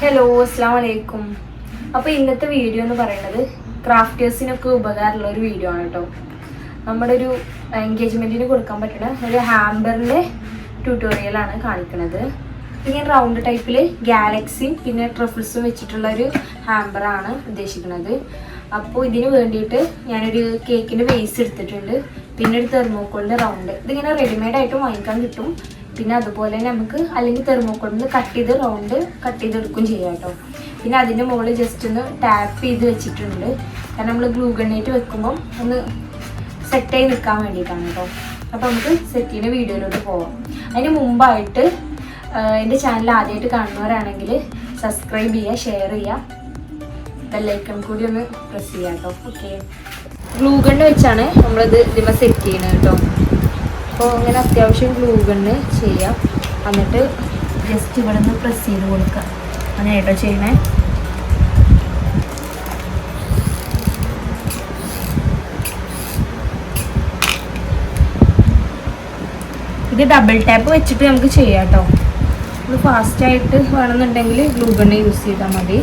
Hello, അസ്സലാമു അലൈക്കും. അപ്പോൾ ഇന്നത്തെ വീഡിയോ എന്ന് പറയുന്നത് ക്രാഫ്റ്റേഴ്സിനൊക്കെ ഉപകാരമുള്ള ഒരു വീഡിയോ ആണ് കേട്ടോ. നമ്മുടെ ഒരു എൻഗേജ്മെൻറ്റിന് കൊടുക്കാൻ പറ്റുന്ന ഒരു ഹാമ്പറിൻ്റെ ട്യൂട്ടോറിയലാണ് കാണിക്കുന്നത്. ഇങ്ങനെ റൗണ്ട് ടൈപ്പിൽ ഗാലക്സിയും പിന്നെ ട്രഫിൾസും വെച്ചിട്ടുള്ള ഒരു ഹാമ്പറാണ് ഉദ്ദേശിക്കുന്നത്. അപ്പോൾ ഇതിന് വേണ്ടിയിട്ട് ഞാനൊരു കേക്കിൻ്റെ ബേസ് എടുത്തിട്ടുണ്ട്, പിന്നെ ഒരു തെർമോക്കോളിൻ്റെ റൗണ്ട്. ഇതിങ്ങനെ റെഡിമെയ്ഡായിട്ടും വാങ്ങിക്കാൻ കിട്ടും. പിന്നെ അതുപോലെ തന്നെ നമുക്ക് അല്ലെങ്കിൽ തെർമോക്കോളിൽ കട്ട് ചെയ്ത് റൗണ്ട് കട്ട് ചെയ്തെടുക്കും ചെയ്യാം കേട്ടോ. പിന്നെ അതിൻ്റെ മുകളിൽ ജസ്റ്റ് ഒന്ന് ടാപ്പ് ചെയ്ത് വെച്ചിട്ടുണ്ട്, കാരണം നമ്മൾ ഗ്ലൂ ഗണ്ണായിട്ട് വെക്കുമ്പം ഒന്ന് സെറ്റായി നിൽക്കാൻ വേണ്ടിയിട്ടാണ് കേട്ടോ. അപ്പോൾ നമുക്ക് സെറ്റ് ചെയ്യുന്ന വീഡിയോയിലോട്ട് പോവാം. അതിന് മുമ്പായിട്ട് എൻ്റെ ചാനൽ ആദ്യമായിട്ട് കാണുന്നവരാണെങ്കിൽ സബ്സ്ക്രൈബ് ചെയ്യുക, ഷെയർ ചെയ്യുക, ബെല്ലൈക്കൺ കൂടി ഒന്ന് പ്രസ് ചെയ്യാം കേട്ടോ. ഓക്കെ, ഗ്ലൂ ഗണ്ണ് വെച്ചാണ് നമ്മളിത് ഇതിമ സെറ്റ് ചെയ്യുന്നത് കേട്ടോ. അപ്പോൾ ഇങ്ങനെ അത്യാവശ്യം ഗ്ലൂ ഗണ്ണ് ചെയ്യാം, എന്നിട്ട് ജസ്റ്റ് ഇവിടെ നിന്ന് പ്രസ് ചെയ്ത് കൊടുക്കുക. അങ്ങനെ കേട്ടോ ചെയ്യണേ. ഇത് ഡബിൾ ടാപ്പ് വെച്ചിട്ട് നമുക്ക് ചെയ്യാം കേട്ടോ. ഇത് ഫാസ്റ്റായിട്ട് വേണമെന്നുണ്ടെങ്കിൽ ഗ്ലൂ ഗണ്ണ് യൂസ് ചെയ്താൽ മതി.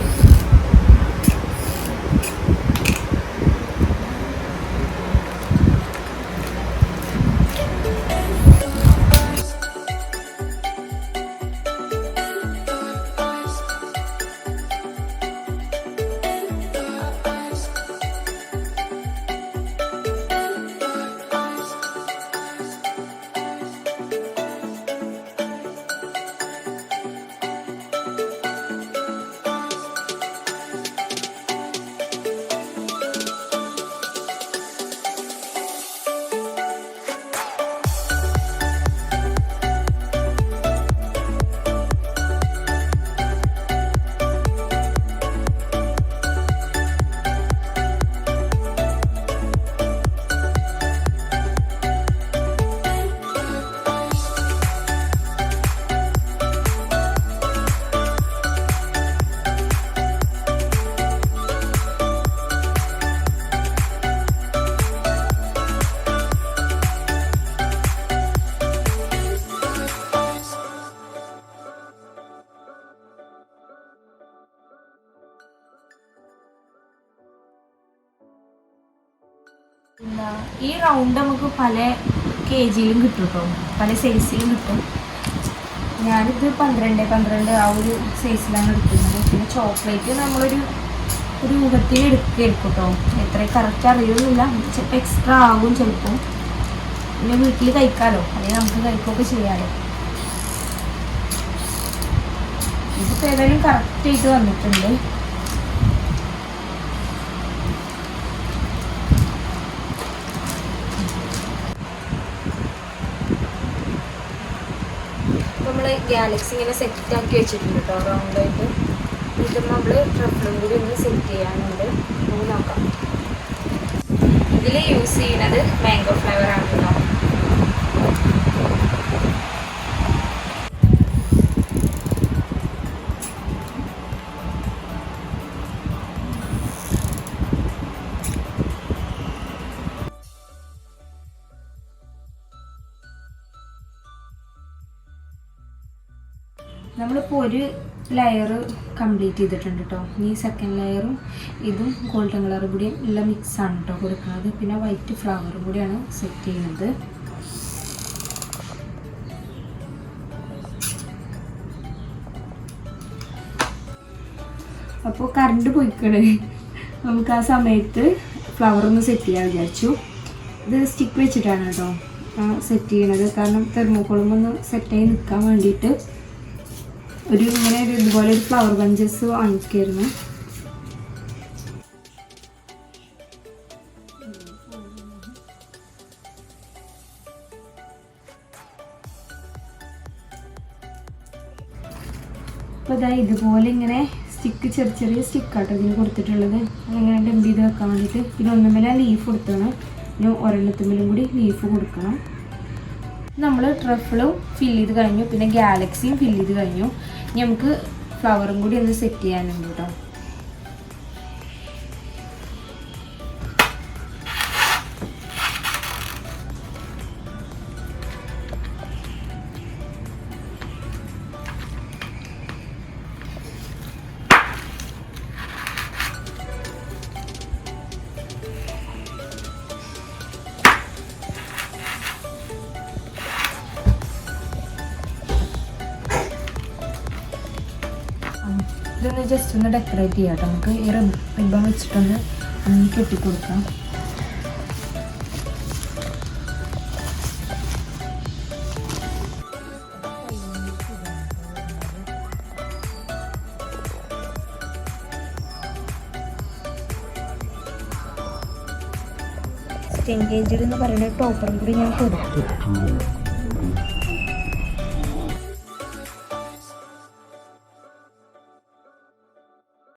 ഈ റൗണ്ട് നമുക്ക് പല KG-യിലും കിട്ടും കേട്ടോ, പല സൈസിലും കിട്ടും. ഞാനിത് 12 ആ ഒരു സൈസിലാണ് എടുക്കുന്നത്. പിന്നെ ചോക്ലേറ്റ് നമ്മളൊരു ഊഹത്തിന് എടുക്കും കേട്ടോ, എത്ര കറക്റ്റ് അറിയുന്നില്ല, ചിലപ്പോൾ എക്സ്ട്രാ ആകും ചിലപ്പോൾ. പിന്നെ വീട്ടിൽ കഴിക്കാമല്ലോ, അല്ലെങ്കിൽ നമുക്ക് കഴിക്കുകയൊക്കെ ചെയ്യാമല്ലോ. ഇതിപ്പോൾ ഏതായാലും കറക്റ്റായിട്ട് വന്നിട്ടുണ്ട്. നമ്മൾ ഗാലക്സി ഇങ്ങനെ സെറ്റാക്കി വെച്ചിട്ടുണ്ട് കേട്ടോ റൗണ്ടായിട്ട്. ഇത് നമ്മൾ ട്രഫിളും കൂടി ഒന്ന് സെറ്റ് ചെയ്യാനുണ്ട്, നമുക്ക് നോക്കാം. ഇതിൽ യൂസ് ചെയ്യുന്നത് മാംഗോ ഫ്ലേവർ ആണ് കേട്ടോ. നമ്മളിപ്പോൾ ഒരു ലെയർ കംപ്ലീറ്റ് ചെയ്തിട്ടുണ്ട് കേട്ടോ. ഈ സെക്കൻഡ് ലെയറും ഇതും ഗോൾഡൻ കളറും കൂടി ഉള്ള മിക്സാണ് കേട്ടോ കൊടുക്കുന്നത്. പിന്നെ വൈറ്റ് ഫ്ലവറും കൂടിയാണ് സെറ്റ് ചെയ്യുന്നത്. അപ്പോൾ കറണ്ട് പോയിക്കണേ, നമുക്ക് ആ സമയത്ത് ഫ്ലവറൊന്ന് സെറ്റ് ചെയ്യാൻ വിചാരിച്ചു. ഇത് സ്റ്റിക്ക് വെച്ചിട്ടാണ് കേട്ടോ സെറ്റ് ചെയ്യണത്, കാരണം തെർമോക്കോളുമൊന്ന് സെറ്റായി നിൽക്കാൻ വേണ്ടിയിട്ട്. ഇങ്ങനെ ഇതുപോലെ ഒരു ഫ്ലവർ ബഞ്ചസ് വാങ്ങിക്കായിരുന്നു. അപ്പോൾ ഇതാ ഇതുപോലെ ഇങ്ങനെ സ്റ്റിക്ക് ചെറിയ സ്റ്റിക്കാട്ടോ ഇതിന് കൊടുത്തിട്ടുള്ളത്. അങ്ങനെ ഡംപ് ചെയ്ത് വെക്കാൻ വേണ്ടിയിട്ട്. പിന്നെ ഒന്നുമേലെ ലീഫ് കൊടുക്കണം, പിന്നെ ഒരെണ്ണത്തുമ്മലും കൂടി ലീഫ് കൊടുക്കണം. നമ്മൾ ട്രഫിളും ഫില്ല് ചെയ്ത് കഴിഞ്ഞു, പിന്നെ ഗാലക്സിയും ഫില്ല് ചെയ്ത് കഴിഞ്ഞു. ഇനി നമുക്ക് ഫ്ലവറും കൂടി ഒന്ന് സെറ്റ് ചെയ്യാനുണ്ട് കേട്ടോ. ഇതൊന്ന് ജസ്റ്റ് ഒന്ന് ഡെക്കറേറ്റ് ചെയ്യാം കേട്ടോ. നമുക്ക് ഈ റിബൺ വെച്ചിട്ടൊന്ന് കെട്ടിക്കൊടുക്കാം. എൻഗേജ്ഡ് എന്ന് പറയുന്ന ടോപ്പറും കൂടി ഞാൻ കൊടുത്തു.